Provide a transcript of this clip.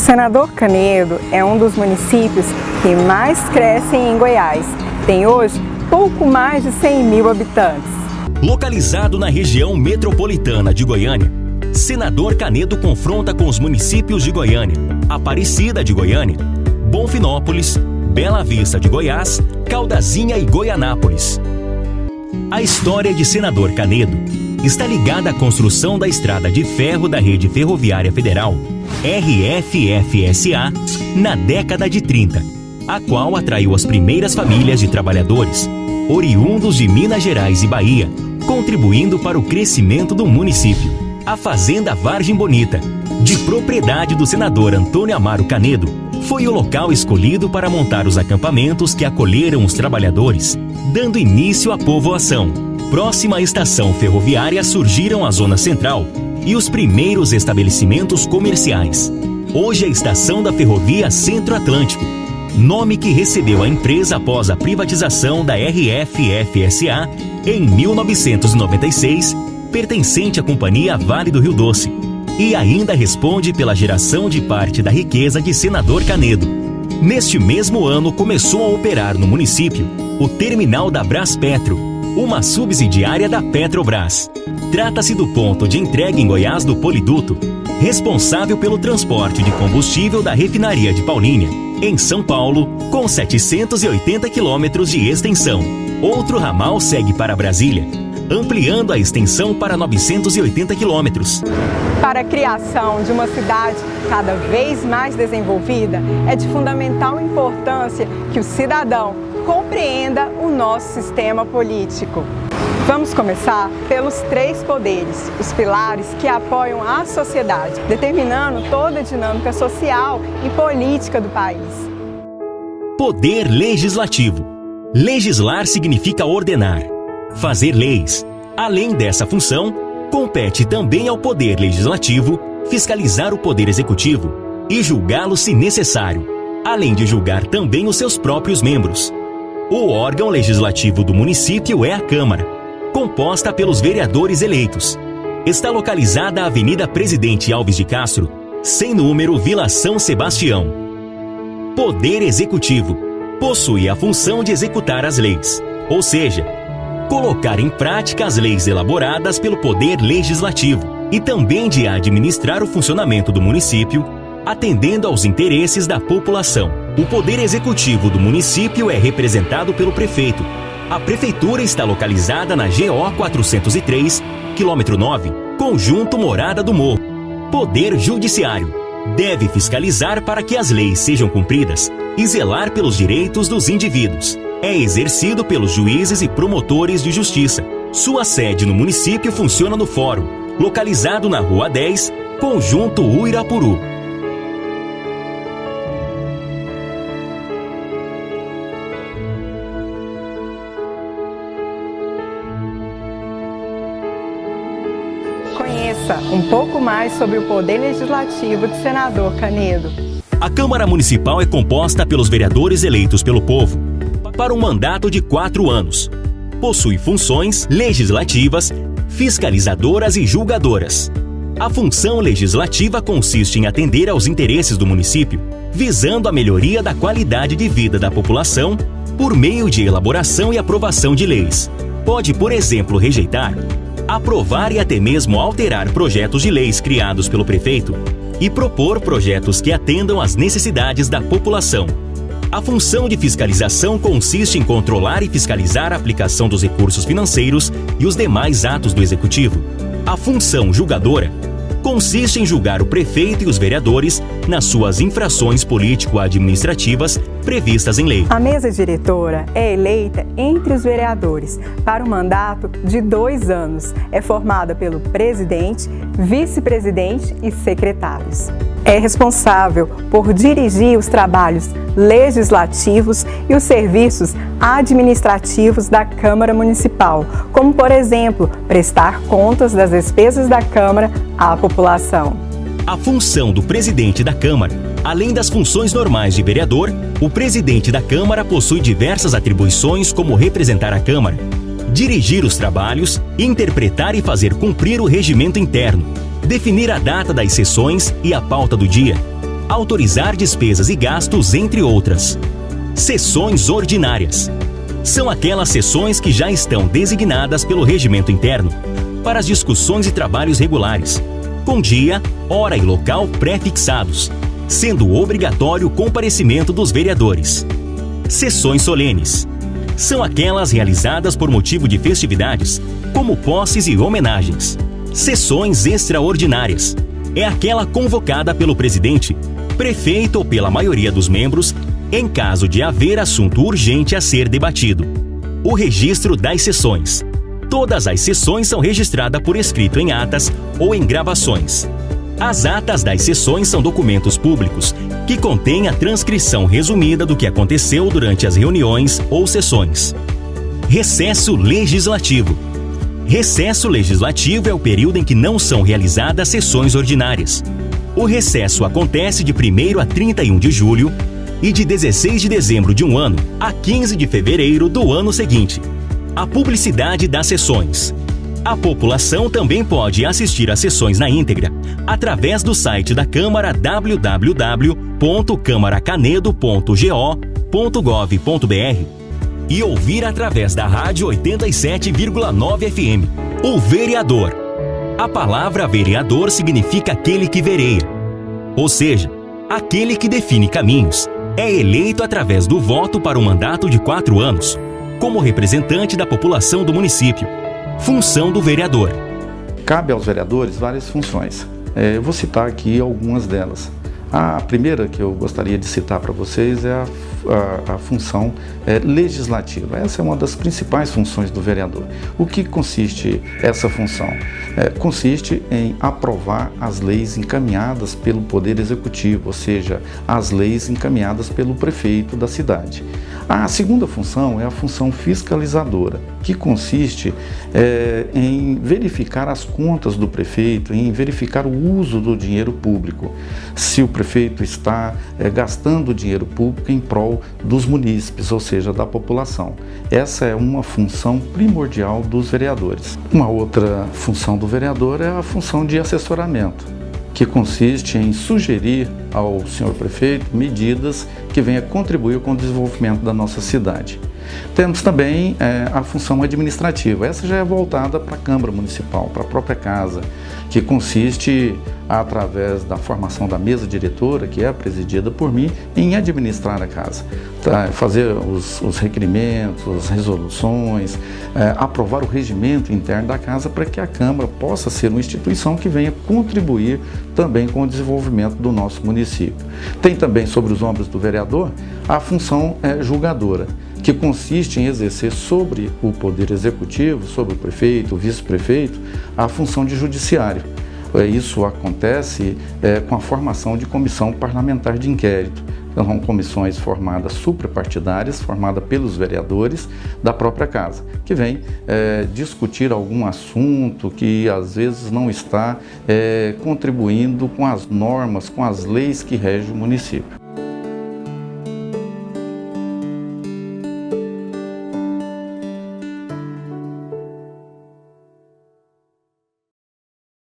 Senador Canedo é um dos municípios que mais crescem em Goiás. Tem hoje pouco mais de 100 mil habitantes. Localizado na região metropolitana de Goiânia, Senador Canedo confronta com os municípios de Goiânia, Aparecida de Goiânia, Bonfinópolis, Bela Vista de Goiás, Caldazinha e Goianápolis. A história de Senador Canedo está ligada à construção da estrada de ferro da Rede Ferroviária Federal, RFFSA, na década de 30, a qual atraiu as primeiras famílias de trabalhadores, oriundos de Minas Gerais e Bahia, contribuindo para o crescimento do município. A Fazenda Vargem Bonita, de propriedade do senador Antônio Amaro Canedo, foi o local escolhido para montar os acampamentos que acolheram os trabalhadores, dando início à povoação. Próxima à estação ferroviária surgiram a Zona Central e os primeiros estabelecimentos comerciais. Hoje a estação da Ferrovia Centro-Atlântico, nome que recebeu a empresa após a privatização da RFFSA em 1996, pertencente à Companhia Vale do Rio Doce, e ainda responde pela geração de parte da riqueza de Senador Canedo. Neste mesmo ano começou a operar no município o terminal da Braspetro, uma subsidiária da Petrobras. Trata-se do ponto de entrega em Goiás do Poliduto, responsável pelo transporte de combustível da refinaria de Paulínia, em São Paulo, com 780 quilômetros de extensão. Outro ramal segue para Brasília, ampliando a extensão para 980 quilômetros. Para a criação de uma cidade cada vez mais desenvolvida, é de fundamental importância que o cidadão compreenda o nosso sistema político. Vamos começar pelos três poderes, os pilares que apoiam a sociedade, determinando toda a dinâmica social e política do país. Poder Legislativo. Legislar significa ordenar, fazer leis. Além dessa função, compete também ao Poder Legislativo fiscalizar o Poder Executivo e julgá-lo se necessário, além de julgar também os seus próprios membros. O órgão legislativo do município é a Câmara, composta pelos vereadores eleitos. Está localizada na Avenida Presidente Alves de Castro, sem número, Vila São Sebastião. Poder Executivo possui a função de executar as leis, ou seja, colocar em prática as leis elaboradas pelo Poder Legislativo e também de administrar o funcionamento do município, atendendo aos interesses da população. O Poder Executivo do município é representado pelo prefeito. A prefeitura está localizada na GO 403, quilômetro 9, Conjunto Morada do Morro. Poder Judiciário deve fiscalizar para que as leis sejam cumpridas e zelar pelos direitos dos indivíduos. É exercido pelos juízes e promotores de justiça. Sua sede no município funciona no Fórum, localizado na Rua 10, Conjunto Uirapuru. Conheça um pouco mais sobre o Poder Legislativo de Senador Canedo. A Câmara Municipal é composta pelos vereadores eleitos pelo povo para um mandato de 4 anos. Possui funções legislativas, fiscalizadoras e julgadoras. A função legislativa consiste em atender aos interesses do município, visando a melhoria da qualidade de vida da população por meio de elaboração e aprovação de leis. Pode, por exemplo, rejeitar, aprovar e até mesmo alterar projetos de leis criados pelo prefeito e propor projetos que atendam às necessidades da população. A função de fiscalização consiste em controlar e fiscalizar a aplicação dos recursos financeiros e os demais atos do Executivo. A função julgadora consiste em julgar o prefeito e os vereadores nas suas infrações político-administrativas previstas em lei. A mesa diretora é eleita entre os vereadores para um mandato de 2 anos. É formada pelo presidente, vice-presidente e secretários. É responsável por dirigir os trabalhos legislativos e os serviços administrativos da Câmara Municipal, como, por exemplo, prestar contas das despesas da Câmara à população. A função do presidente da Câmara, além das funções normais de vereador, o presidente da Câmara possui diversas atribuições como representar a Câmara, dirigir os trabalhos, interpretar e fazer cumprir o regimento interno, definir a data das sessões e a pauta do dia, autorizar despesas e gastos, entre outras. Sessões ordinárias. São aquelas sessões que já estão designadas pelo regimento interno para as discussões e trabalhos regulares, com dia, hora e local pré-fixados, sendo obrigatório o comparecimento dos vereadores. Sessões solenes. São aquelas realizadas por motivo de festividades, como posses e homenagens. Sessões extraordinárias. É aquela convocada pelo presidente, prefeito ou pela maioria dos membros, em caso de haver assunto urgente a ser debatido. O registro das sessões. Todas as sessões são registradas por escrito em atas ou em gravações. As atas das sessões são documentos públicos que contêm a transcrição resumida do que aconteceu durante as reuniões ou sessões. Recesso legislativo. Recesso legislativo é o período em que não são realizadas sessões ordinárias. O recesso acontece de 1º a 31 de julho e de 16 de dezembro de um ano a 15 de fevereiro do ano seguinte. A publicidade das sessões. A população também pode assistir às sessões na íntegra através do site da Câmara www.câmaracanedo.go.gov.br e ouvir através da rádio 87,9 FM. O vereador. A palavra vereador significa aquele que vereia, ou seja, aquele que define caminhos. É eleito através do voto para um mandato de 4 anos, como representante da população do município. Função do vereador. Cabe aos vereadores várias funções. Eu vou citar aqui algumas delas. A primeira que eu gostaria de citar para vocês é a função legislativa. Essa é uma das principais funções do vereador. O que consiste essa função? Consiste em aprovar as leis encaminhadas pelo Poder Executivo, ou seja, as leis encaminhadas pelo prefeito da cidade. A segunda função é a função fiscalizadora, que consiste em verificar as contas do prefeito, em verificar o uso do dinheiro público. Se o prefeito está gastando dinheiro público em prol dos munícipes, ou seja, da população. Essa é uma função primordial dos vereadores. Uma outra função do vereador é a função de assessoramento, que consiste em sugerir ao senhor prefeito medidas que venham contribuir com o desenvolvimento da nossa cidade. Temos também a função administrativa. Essa já é voltada para a Câmara Municipal, para a própria casa, que consiste, através da formação da mesa diretora, que é presidida por mim, em administrar a casa. Fazer os requerimentos, as resoluções, aprovar o regimento interno da casa para que a Câmara possa ser uma instituição que venha contribuir também com o desenvolvimento do nosso município. Tem também sobre os ombros do vereador a função julgadora, que consiste em exercer sobre o Poder Executivo, sobre o prefeito, o vice-prefeito, a função de judiciário. Isso acontece com a formação de comissão parlamentar de inquérito. São comissões formadas suprapartidárias, formadas pelos vereadores da própria casa, que vem discutir algum assunto que às vezes não está contribuindo com as normas, com as leis que regem o município.